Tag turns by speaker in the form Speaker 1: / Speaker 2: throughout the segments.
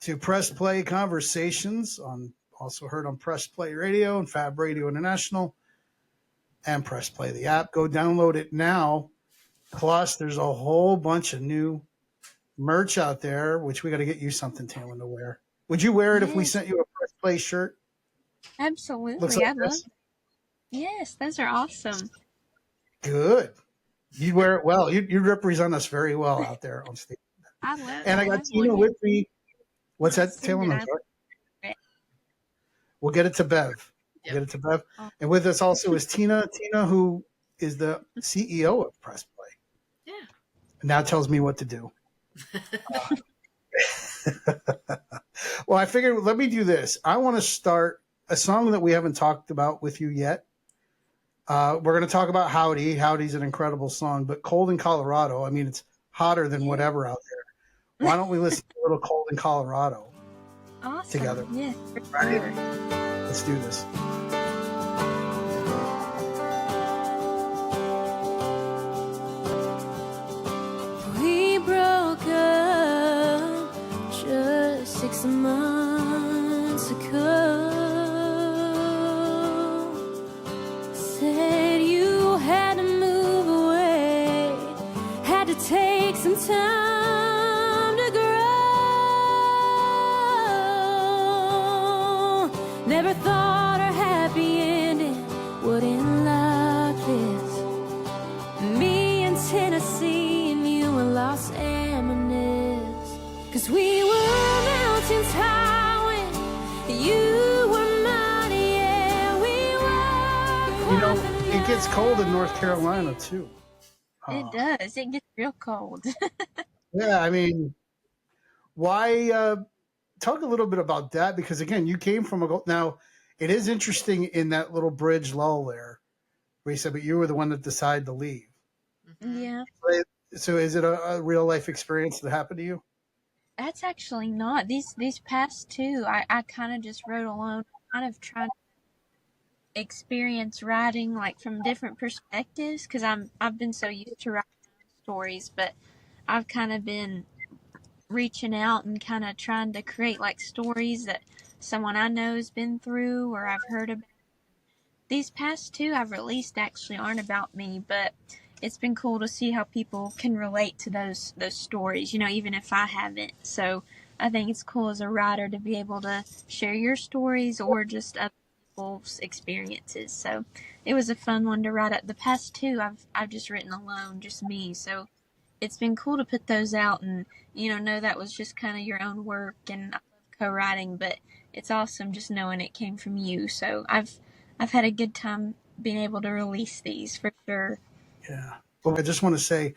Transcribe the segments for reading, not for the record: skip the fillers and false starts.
Speaker 1: to Press Play Conversations, also heard on Press Play Radio and Fab Radio International and Press Play the app. Go download it now. Plus, there's a whole bunch of new merch out there, which we got to get you something, Taylon, to wear. Would you wear it if we sent you a Press Play shirt?
Speaker 2: Absolutely.
Speaker 1: Looks like
Speaker 2: I'd love it. Yes, those are awesome.
Speaker 1: Good. You'd wear it well. You'd represent us very well out there on stage.
Speaker 2: I love it.
Speaker 1: And I got Tina with me. What's that, Taylon? We'll get it to Bev. We'll get it to Bev. And with us also is Tina. Tina, who is the CEO of Press Play.
Speaker 3: Yeah.
Speaker 1: Now tells me what to do. Well, I figured, let me do this. I want to start a song that we haven't talked about with you yet. We're going to talk about Howdy. Howdy's an incredible song, but Cold in Colorado, I mean, it's hotter than whatever out there. Why don't we listen to a little Cold in Colorado together?
Speaker 2: Yeah,
Speaker 1: right? Sure. Let's do this.
Speaker 4: We broke up just 6 months ago. Said you had to move away, had to take some time to grow. Never thought our happy ending would end like this. Me in Tennessee and you in Los Angeles. 'Cause we were mountains high when you were mighty, yeah, we were.
Speaker 1: You know, it gets cold in North Carolina too.
Speaker 2: It does. It gets real cold.
Speaker 1: Yeah, I mean, why talk a little bit about that? Because again, you came from now it is interesting in that little bridge lull there where you said, but you were the one that decided to leave.
Speaker 2: Yeah.
Speaker 1: So is it a real life experience that happened to you?
Speaker 2: That's actually not. These past two, I kind of just wrote alone, kind of trying to experience writing like from different perspectives, because I've been so used to writing stories, but I've kind of been reaching out and kind of trying to create like stories that someone I know has been through or I've heard about. These past two I've released actually aren't about me, but it's been cool to see how people can relate to those stories, you know, even if I haven't. So I think it's cool as a writer to be able to share your stories or just other people's experiences. So it was a fun one to write. The past two I've just written alone, just me. So it's been cool to put those out and, you know that was just kind of your own work, and I love co-writing, but it's awesome just knowing it came from you. So I've had a good time being able to release these for sure.
Speaker 1: Yeah. Well, I just want to say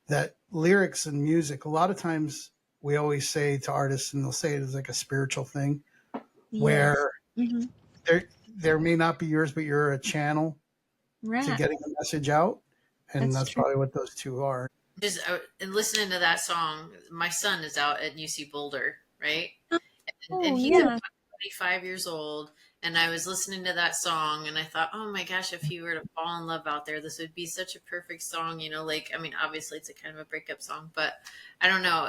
Speaker 1: that lyrics and music, a lot of times we always say to artists, and they'll say it as like a spiritual thing, where there may not be yours, but you're a channel to getting a message out. And that's probably what those two are.
Speaker 3: Just and listening to that song, my son is out at UC Boulder, right? And he's 25 years old. And I was listening to that song and I thought, oh my gosh, if he were to fall in love out there, this would be such a perfect song, you know, like, I mean, obviously it's a kind of a breakup song, but I don't know.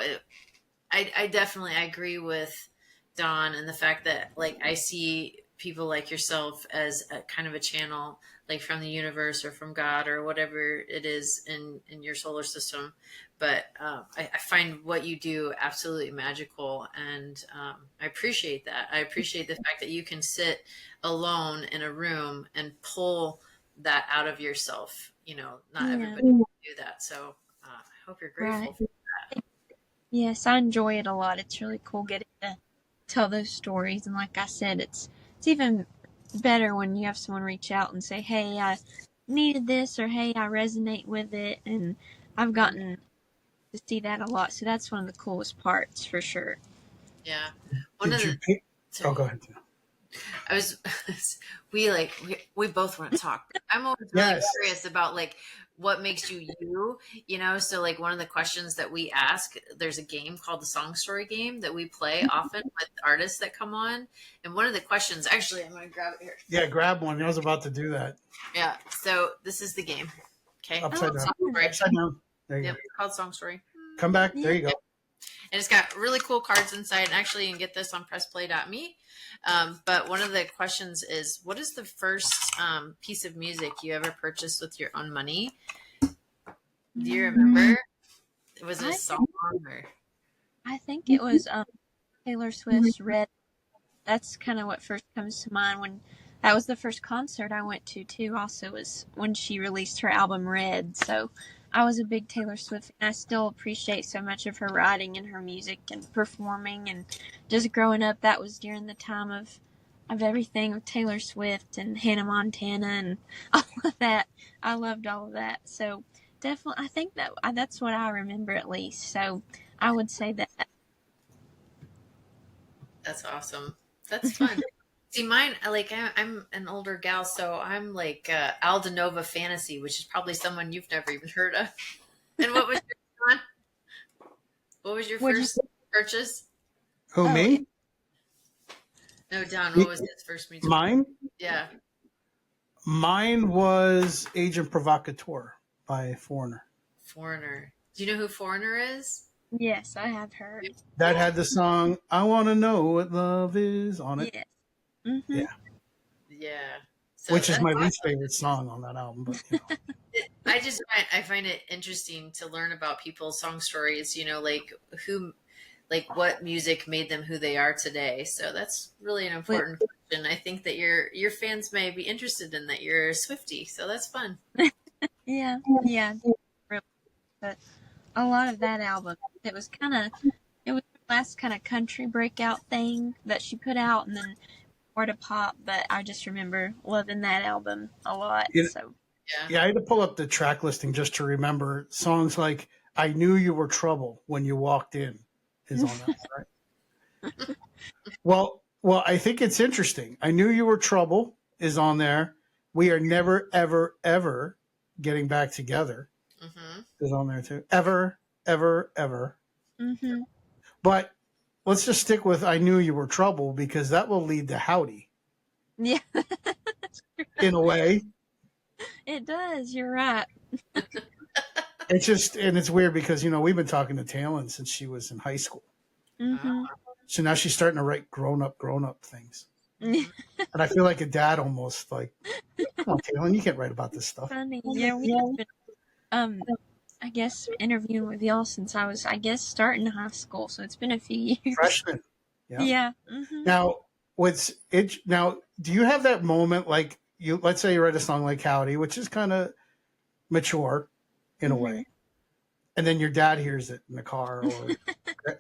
Speaker 3: I definitely agree with Dawn and the fact that like, I see people like yourself as a kind of a channel, like from the universe or from God or whatever it is in your solar system. But I find what you do absolutely magical, and I appreciate that. I appreciate the fact that you can sit alone in a room and pull that out of yourself. You know, not everybody can do that. So I hope you're grateful for that.
Speaker 2: Yes, I enjoy it a lot. It's really cool getting to tell those stories. And like I said, it's even better when you have someone reach out and say, hey, I needed this, or hey, I resonate with it. And I've gotten to see that a lot. So that's one of the coolest parts for sure.
Speaker 3: Yeah.
Speaker 1: Go ahead.
Speaker 3: We both want to talk. I'm always really curious about like what makes you, you know? So like one of the questions that we ask, there's a game called the Song Story game that we play often with artists that come on. And one of the questions, actually, I'm going to grab it here.
Speaker 1: Yeah, grab one. I was about to do that.
Speaker 3: Yeah. So this is the game. Okay.
Speaker 1: Upside down.
Speaker 3: Upside
Speaker 1: down. There you go.
Speaker 3: It's called Song Story.
Speaker 1: Come back. There you go.
Speaker 3: And it's got really cool cards inside. And actually, you can get this on pressplay.me. But one of the questions is, what is the first piece of music you ever purchased with your own money? Do you remember? Was it a song or?
Speaker 2: I think it was Taylor Swift's Red. That's kind of what first comes to mind when that was the first concert I went to too. Also was when she released her album Red. So I was a big Taylor Swift fan. I still appreciate so much of her writing and her music and performing, and just growing up. That was during the time of everything with Taylor Swift and Hannah Montana and all of that. I loved all of that. So definitely, I think that's what I remember at least. So I would say that.
Speaker 3: That's awesome. That's fun. See, mine, like, I'm an older gal, so I'm like Aldenova Fantasy, which is probably someone you've never even heard of. And what was your one? What was your first purchase?
Speaker 1: Who, me?
Speaker 3: No, Don. What was his first music?
Speaker 1: Mine?
Speaker 3: Yeah.
Speaker 1: Mine was Agent Provocateur by Foreigner.
Speaker 3: Foreigner. Do you know who Foreigner is?
Speaker 2: Yes, I have heard.
Speaker 1: That had the song "I Want to Know What Love Is" on it.
Speaker 2: Yes. Mm-hmm.
Speaker 1: Yeah.
Speaker 3: Yeah. So
Speaker 1: which is my least favorite song on that album. But you know.
Speaker 3: I find it interesting to learn about people's song stories. You know, like what music made them who they are today. So that's really an important question. I think that your fans may be interested in that. You're a Swiftie, so that's fun.
Speaker 2: Yeah. But a lot of that album, it was the last kind of country breakout thing that she put out, and then more to pop. But I just remember loving that album a lot.
Speaker 1: Yeah, I had to pull up the track listing just to remember songs like "I Knew You Were Trouble When You Walked In" is on that, right? Well, I think it's interesting. "I Knew You Were Trouble" is on there. "We Are Never, Ever, Ever Getting Back Together" is on there too. "Ever, Ever, Ever."
Speaker 2: Mm-hmm.
Speaker 1: But let's just stick with "I Knew You Were Trouble" because that will lead to "Howdy."
Speaker 2: Yeah.
Speaker 1: In a way.
Speaker 2: It does. You're right.
Speaker 1: It's just, and it's weird because, you know, we've been talking to Taylon since she was in high school.
Speaker 2: Mm-hmm.
Speaker 1: So now she's starting to write grown up things. And I feel like a dad almost, like, come on, Taylon, you can't write about this stuff.
Speaker 2: Funny. Yeah, we've been, I guess, interviewing with y'all since I was, starting high school. So it's been a few years.
Speaker 1: Freshman.
Speaker 2: Yeah. Mm-hmm.
Speaker 1: Now, do you have that moment, like, let's say you write a song like Howdy, which is kind of mature in a way, and then your dad hears it in the car, or do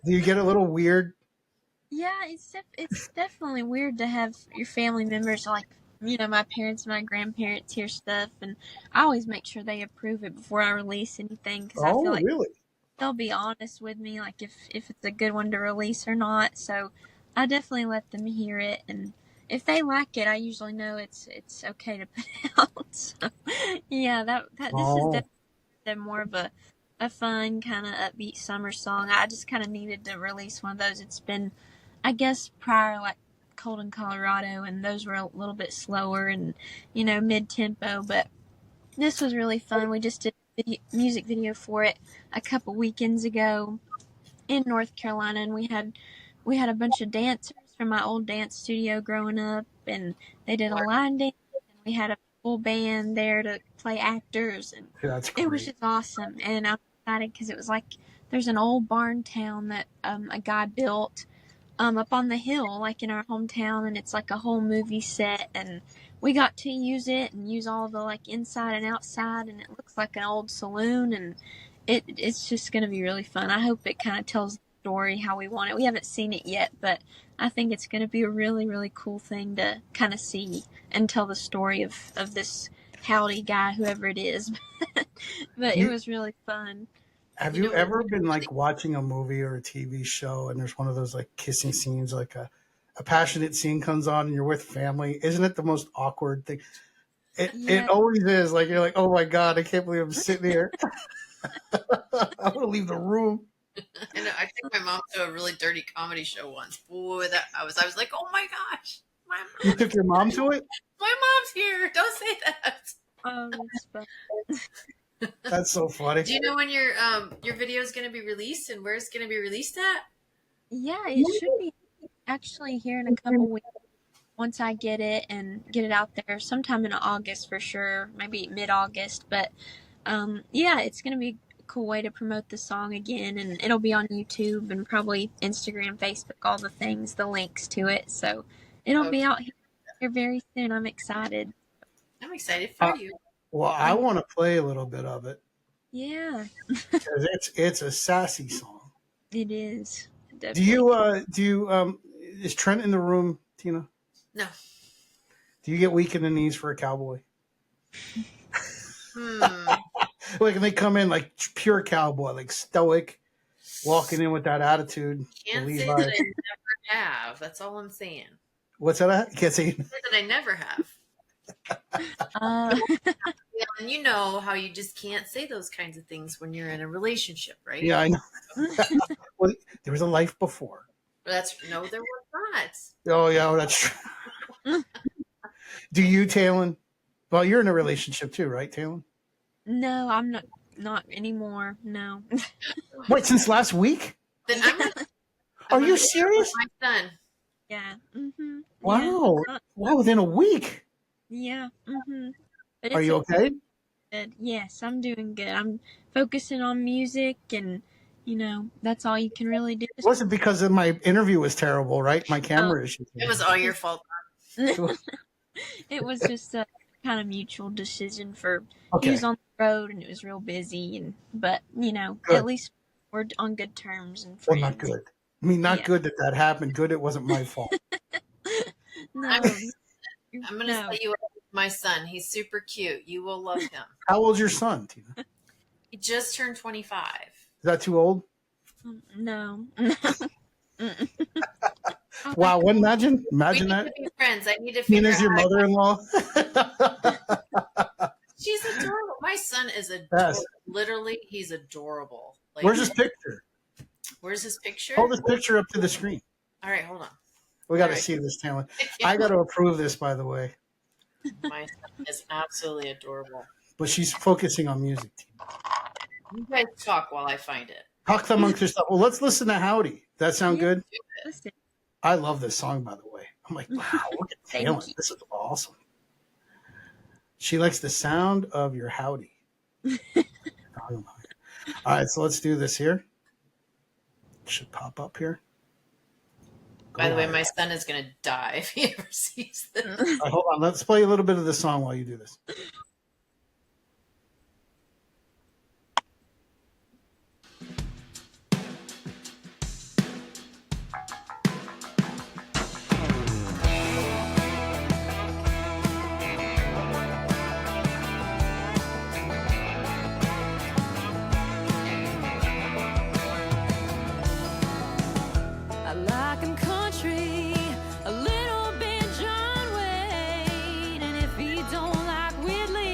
Speaker 1: you get a little weird?
Speaker 2: Yeah, it's definitely weird to have your family members, like, you know, my parents, my grandparents hear stuff, and I always make sure they approve it before I release anything, because I feel like
Speaker 1: really?
Speaker 2: They'll be honest with me, like if it's a good one to release or not. So I definitely let them hear it, and if they like it, I usually know it's okay to put out. So, yeah, this is definitely more of a fun kind of upbeat summer song. I just kind of needed to release one of those. It's been, I guess, prior, like Cold in Colorado, and those were a little bit slower and, you know, mid tempo. But this was really fun. We just did a music video for it a couple weekends ago in North Carolina, and we had a bunch of dancers from my old dance studio growing up, and they did a line dance, and we had a full band there to play actors, and it was just awesome. And I'm excited because it was like there's an old barn town that a guy built up on the hill, like in our hometown, and it's like a whole movie set, and we got to use it and use all the like inside and outside, and it looks like an old saloon, and it's just going to be really fun. I hope it kind of tells the story how we want it. We haven't seen it yet, but I think it's going to be a really, really cool thing to kind of see and tell the story of this Howdy guy, whoever it is. But it was really fun.
Speaker 1: Have you ever been like watching a movie or a TV show and there's one of those like kissing scenes, like a passionate scene comes on and you're with family? Isn't it the most awkward thing? It always is. Like, you're like, oh my God, I can't believe I'm sitting here. I want to leave the room.
Speaker 3: And I took my mom to a really dirty comedy show once. Boy, I was like, oh my gosh.
Speaker 1: You took your mom to it?
Speaker 3: My mom's here. Don't say that.
Speaker 2: That's fun.
Speaker 1: That's so funny.
Speaker 3: Do you know when your video is going to be released and where it's going to be released at?
Speaker 2: Yeah, it should be actually here in a couple weeks once I get it and get it out there sometime in August for sure, maybe mid-August. But yeah, it's going to be a cool way to promote the song again, and it'll be on YouTube and probably Instagram, Facebook, all the things, the links to it. So it'll be out here very soon. I'm excited.
Speaker 3: I'm excited for you.
Speaker 1: Well, I want to play a little bit of it.
Speaker 2: Yeah.
Speaker 1: Because it's a sassy song.
Speaker 2: It is.
Speaker 1: Definitely. Do you is Trent in the room, Tina?
Speaker 3: No.
Speaker 1: Do you get weak in the knees for a cowboy? Like, and they come in like pure cowboy, like stoic, walking in with that attitude.
Speaker 3: Can't say that I never have. That's all I'm saying.
Speaker 1: What's that? You can't say
Speaker 3: that I never have. Yeah, and you know how you just can't say those kinds of things when you're in a relationship, right?
Speaker 1: Yeah, I know. Well, there was a life before.
Speaker 3: There was not.
Speaker 1: Oh yeah, that's true. Do you, Taylon? Well, you're in a relationship too, right, Taylon?
Speaker 2: No, I'm not anymore. No.
Speaker 1: Wait, since last week?
Speaker 3: Then
Speaker 1: Are you serious?
Speaker 3: My son.
Speaker 2: Yeah. Mm-hmm.
Speaker 1: Wow.
Speaker 2: Yeah.
Speaker 1: Wow, within a week.
Speaker 2: Yeah. Mm-hmm. But
Speaker 1: Are you okay?
Speaker 2: Good. Yes, I'm doing good. I'm focusing on music, and that's all you can really do.
Speaker 1: It wasn't because of my interview was terrible, right? My camera issue.
Speaker 3: It was all your fault.
Speaker 2: It was just a kind of mutual decision for he was on the road and it was real busy, but at least we're on good terms and friends.
Speaker 1: Well, not good. I mean, not good that happened. Good it wasn't my fault.
Speaker 2: No.
Speaker 3: I'm going to tell you what, my son. He's super cute. You will love him.
Speaker 1: How old's your son, Tina?
Speaker 3: He just turned 25.
Speaker 1: Is that too old?
Speaker 2: No.
Speaker 1: Wow, imagine
Speaker 3: we need
Speaker 1: that.
Speaker 3: To be friends. I need to figure
Speaker 1: Tina's your mother-in-law.
Speaker 3: She's adorable. My son is adorable. Yes. Literally, he's adorable. Like,
Speaker 1: where's his picture?
Speaker 3: Where's his picture?
Speaker 1: Hold his picture up to the screen.
Speaker 3: All right, hold on.
Speaker 1: We got to see this talent. I got to approve this, by the way.
Speaker 3: My son is absolutely adorable.
Speaker 1: But she's focusing on music.
Speaker 3: You guys talk while I find it.
Speaker 1: Talk amongst yourself. Well, let's listen to Howdy. Does that sound good?
Speaker 2: Listen.
Speaker 1: I love this song, by the way. I'm like, wow, look at Taylon. This is awesome. She likes the sound of your howdy. All right, so let's do this here. Should pop up here.
Speaker 3: By the way, my son is going to die if he ever sees this.
Speaker 1: Right, hold on. Let's play a little bit of the song while you do this.
Speaker 4: A little bit John Wayne, and if he don't like Whitley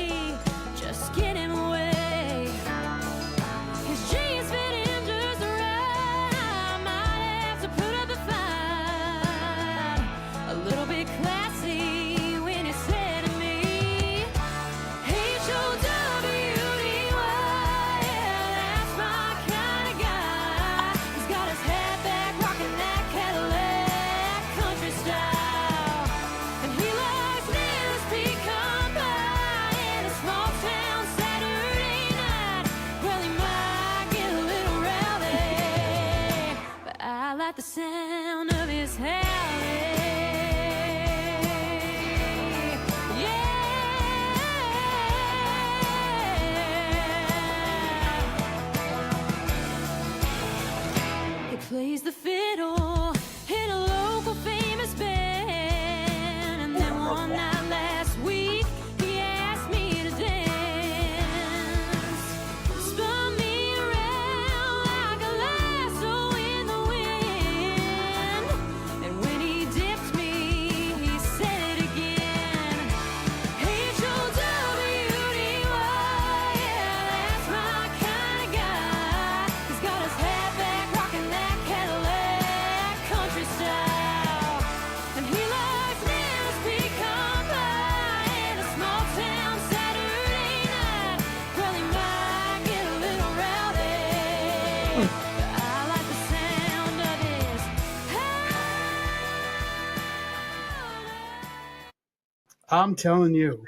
Speaker 1: I'm telling you.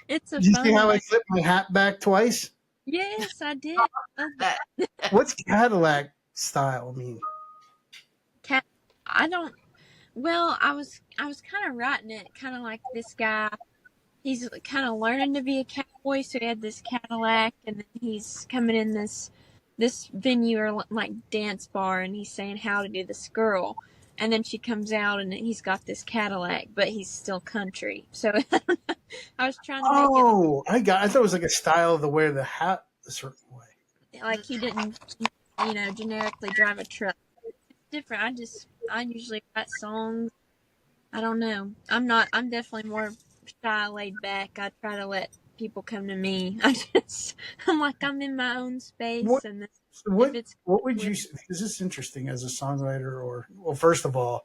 Speaker 2: It's a
Speaker 1: Did you see
Speaker 2: fun
Speaker 1: how I
Speaker 2: one.
Speaker 1: flipped my hat back twice?
Speaker 2: Yes, I did. Love
Speaker 3: That
Speaker 1: What's Cadillac style mean?
Speaker 2: cat. I don't. Well, I was kind of writing it, kind of like this guy. He's kind of learning to be a cowboy, so he had this Cadillac, and then he's coming in this venue or like dance bar, and he's saying howdy to this girl, and then she comes out, and he's got this Cadillac, but he's still country. So I was trying to make it
Speaker 1: Oh, I thought it was like a style of the wear the hat a certain way.
Speaker 2: like he didn't, generically drive a truck. It's different. I usually write songs. I don't know. I'm definitely more shy, laid back. I try to let people come to me. I'm like, I'm in my own
Speaker 1: What
Speaker 2: space, and then if
Speaker 1: what
Speaker 2: it's
Speaker 1: what would
Speaker 2: with,
Speaker 1: you? Is this interesting as a songwriter? Or well, first of all,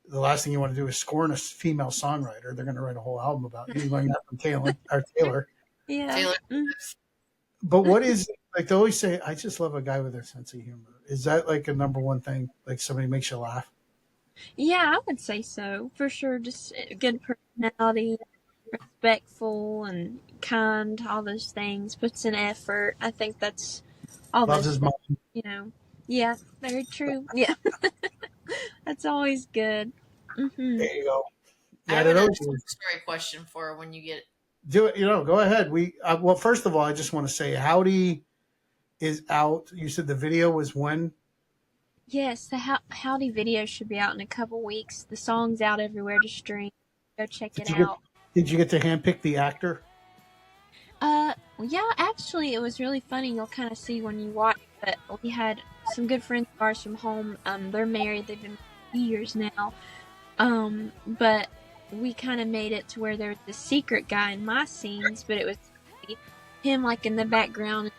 Speaker 1: the last thing you want to do is scorn a female songwriter. They're going to write a whole album about you. You learned that from Taylor.
Speaker 2: yeah,
Speaker 3: Taylor.
Speaker 1: But what is like they always say? I just love a guy with a sense of humor. Is that like a number one thing? Like somebody makes you laugh?
Speaker 2: yeah, I would say so for sure. Just a good personality, respectful and kind, all those things. Puts in effort. I think that's all
Speaker 1: Loves
Speaker 2: those
Speaker 1: his
Speaker 2: things.
Speaker 1: mom.
Speaker 2: You know, yeah, very true. Yeah, that's always good. Mhm.
Speaker 1: There you go.
Speaker 3: I
Speaker 1: Yeah,
Speaker 3: have
Speaker 1: that
Speaker 3: another
Speaker 1: always is.
Speaker 3: story question for when you get.
Speaker 1: Do it. Go ahead. Well, first of all, I just want to say Howdy is out. You said the video was when?
Speaker 2: Yes, the Howdy video should be out in a couple weeks. The song's out everywhere to stream. Go check
Speaker 1: Did
Speaker 2: it
Speaker 1: you get
Speaker 2: out.
Speaker 1: Did you get to handpick the actor?
Speaker 2: Yeah, actually, it was really funny. You'll kind of see when you watch. But we had some good friends of ours from home. They're married. They've been married for years now. But we kind of made it to where there was this secret guy in my scenes, but it was him like in the background,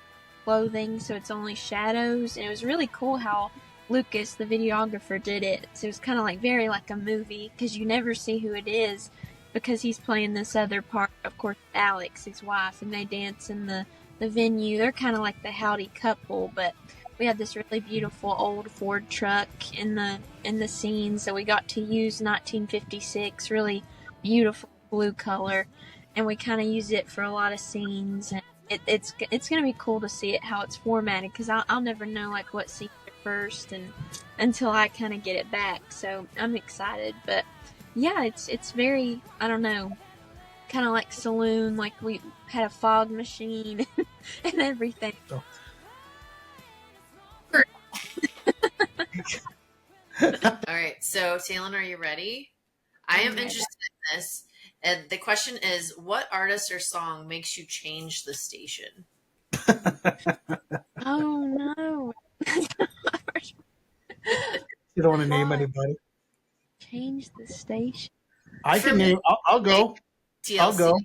Speaker 2: clothing, so it's only shadows. And it was really cool how Lucas, the videographer, did it. So it was kind of like very like a movie because you never see who it is because he's playing this other part. Of course, Alex, his wife, and they dance in the venue. They're kind of like the Howdy couple, but we had this really beautiful old Ford truck in the scene, so we got to use 1956, really beautiful blue color, and we kind of use it for a lot of scenes. And it's gonna be cool to see it how it's formatted because I'll never know like what scene first and until I kind of get it back. So I'm excited, but yeah, it's very, I don't know, kind of like saloon, like we had a fog machine and everything.
Speaker 1: So.
Speaker 3: All right, so Taylon, are you ready? I am interested in this. And the question is, what artist or song makes you change the station?
Speaker 2: Oh no.
Speaker 1: You don't want to name anybody.
Speaker 2: Change the station.
Speaker 1: I can name. I'll go.
Speaker 3: TLC.
Speaker 1: I'll go.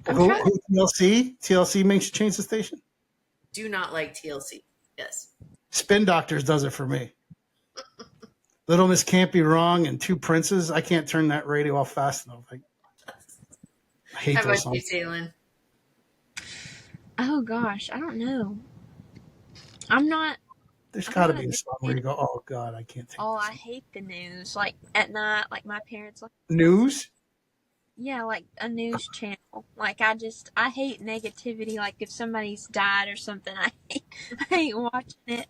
Speaker 2: I'm
Speaker 1: Who,
Speaker 2: trying to-
Speaker 1: TLC? TLC makes you change the station?
Speaker 3: Do not like TLC. Yes.
Speaker 1: Spin Doctors does it for me. Little Miss Can't Be Wrong and Two Princes. I can't turn that radio off fast enough. I hate
Speaker 3: How
Speaker 1: those
Speaker 3: about you,
Speaker 1: songs.
Speaker 3: Taylon?
Speaker 2: Oh gosh, I don't know. I'm not.
Speaker 1: There's
Speaker 2: I'm
Speaker 1: got to
Speaker 2: not
Speaker 1: be
Speaker 2: a
Speaker 1: a
Speaker 2: big
Speaker 1: song where you go, oh, God, I can't take
Speaker 2: Oh,
Speaker 1: this.
Speaker 2: I hate the news. Like at night, like my parents.
Speaker 1: News?
Speaker 2: Yeah, like a news channel. Like I hate negativity. Like if somebody's died or something, I hate watching it.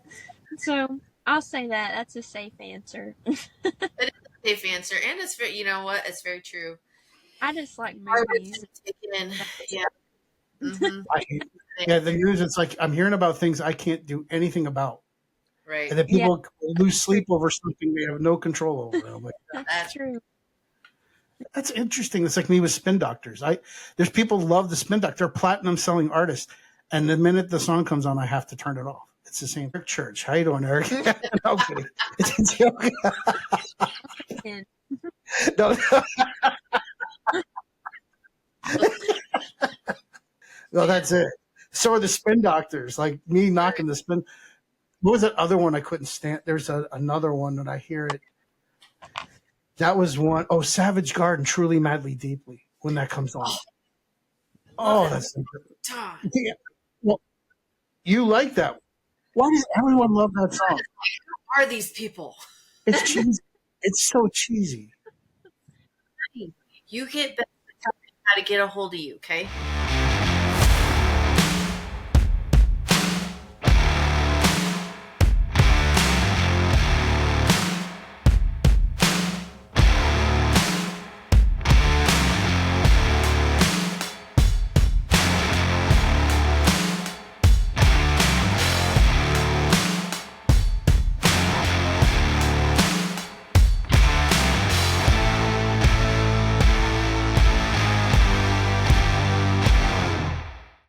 Speaker 2: So I'll say that. That's a safe answer.
Speaker 3: That is a safe answer, and it's very. You know what? It's very true.
Speaker 2: I just like
Speaker 3: I would
Speaker 2: movies.
Speaker 3: take it in. Yeah. Mm-hmm.
Speaker 1: I hate it. Yeah, the news, it's like I'm hearing about things I can't do anything about.
Speaker 3: Right.
Speaker 1: And then
Speaker 2: Yeah,
Speaker 1: people lose sleep over something they have no control over. I'm like,
Speaker 2: that's true.
Speaker 1: that's interesting. It's like me with Spin Doctors. There's people who love the Spin Doctor. They're platinum selling artists. And the minute the song comes on, I have to turn it off. It's the same. Eric Church. How you doing, Eric? No kidding. It's a joke.
Speaker 2: And
Speaker 1: No, no, that's it. So are the Spin Doctors. Like me knocking the Spin. What was that other one I couldn't stand? There's another one that I hear it. That was one. Oh, Savage Garden, Truly, Madly, Deeply. When that comes on. Oh, that's
Speaker 3: Todd.
Speaker 1: yeah. Well, you like that. Why does everyone love that song?
Speaker 3: Who are these people?
Speaker 1: It's cheesy. It's so cheesy.
Speaker 3: You get better at telling me how to get a hold of you, okay?